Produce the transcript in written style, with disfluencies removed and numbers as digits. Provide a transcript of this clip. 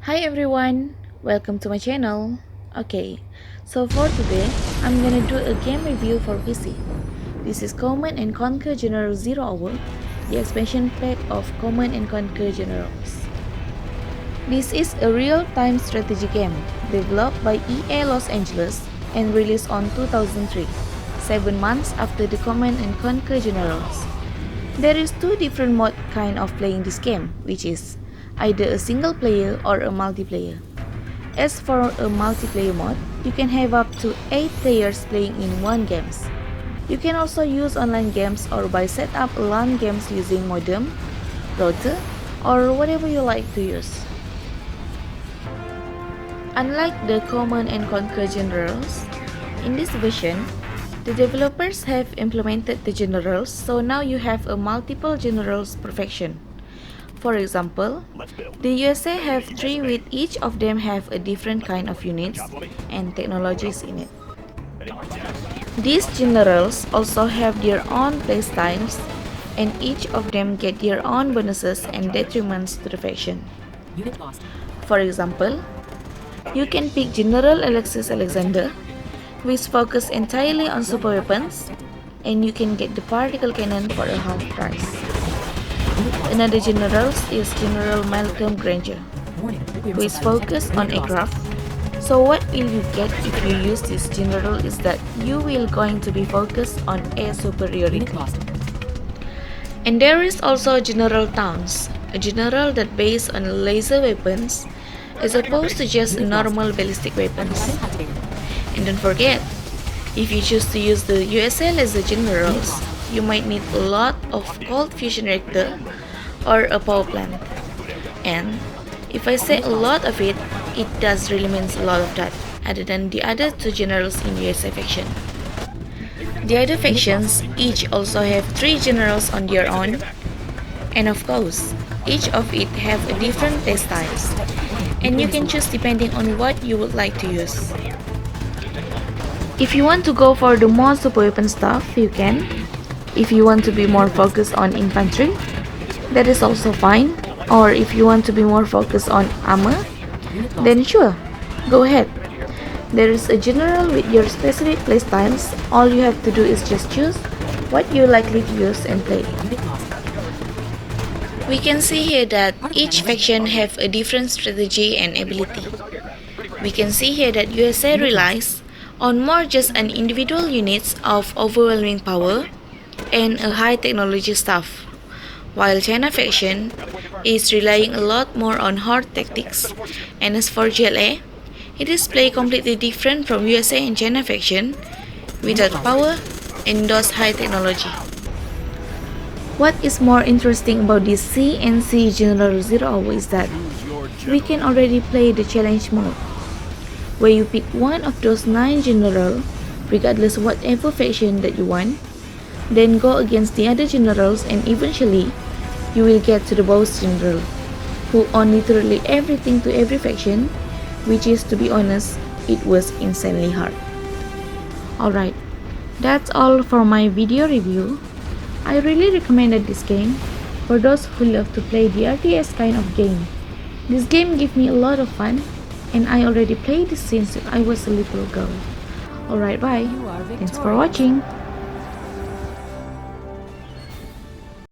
Hi everyone, welcome to my channel. Okay, so for today, I'm gonna do a game review for PC. This is Command & Conquer General Zero Hour, the expansion pack of Command & Conquer Generals. This is a real-time strategy game developed by EA Los Angeles and released on 2003, 7 months after the Command & Conquer Generals. There is two different kind of playing this game, which is either a single player or a multiplayer. As for a multiplayer mode, you can have up to 8 players playing in one game. You can also use online games or by set up LAN games using modem, router, or whatever you like to use. Unlike the Command & Conquer Generals, in this version, the developers have implemented the generals, so now you have a multiple generals perfection. For example, the USA have 3 with each of them have a different kind of units and technologies in it. These generals also have their own playstyles and each of them get their own bonuses and detriments to the faction. For example, you can pick General Alexis Alexander, which focus entirely on super weapons, and you can get the particle cannon for a half price. Another general is General Malcolm Granger, who is focused on aircraft. So what will you get if you use this general is that you will going to be focused on air superiority. And there is also General Towns, a general that based on laser weapons as opposed to just normal ballistic weapons. And don't forget, if you choose to use the USA laser generals, you might need a lot of cold fusion reactor or a power plant. And if I say a lot of it, it does really means a lot of that, other than the other two generals in USA faction. The other factions each also have 3 generals on their own, and of course, each of it have a different playstyles, and you can choose depending on what you would like to use. If you want to go for the more super weapon stuff, you can. If you want to be more focused on infantry, that is also fine. Or if you want to be more focused on armor, then sure, go ahead. There is a general with your specific playstyles. All you have to do is just choose what you likely to use and play. We can see here that each faction have a different strategy and ability. We can see here that USA relies on more just an individual units of overwhelming power and a high technology stuff, while China faction is relying a lot more on hard tactics. And as for GLA, it is played completely different from USA and China faction without power and those high technology. What is more interesting about this CNC General Zero Hour is that we can already play the challenge mode, where you pick one of those 9 generals, regardless whatever faction that you want, then go against the other generals, and eventually you will get to the boss general, who own literally everything to every faction, which is, to be honest, it was insanely hard. Alright, that's all for my video review. I really recommended this game for those who love to play the RTS kind of game. This game gave me a lot of fun, and I already played this since I was a little girl. Alright, bye. Thanks for watching.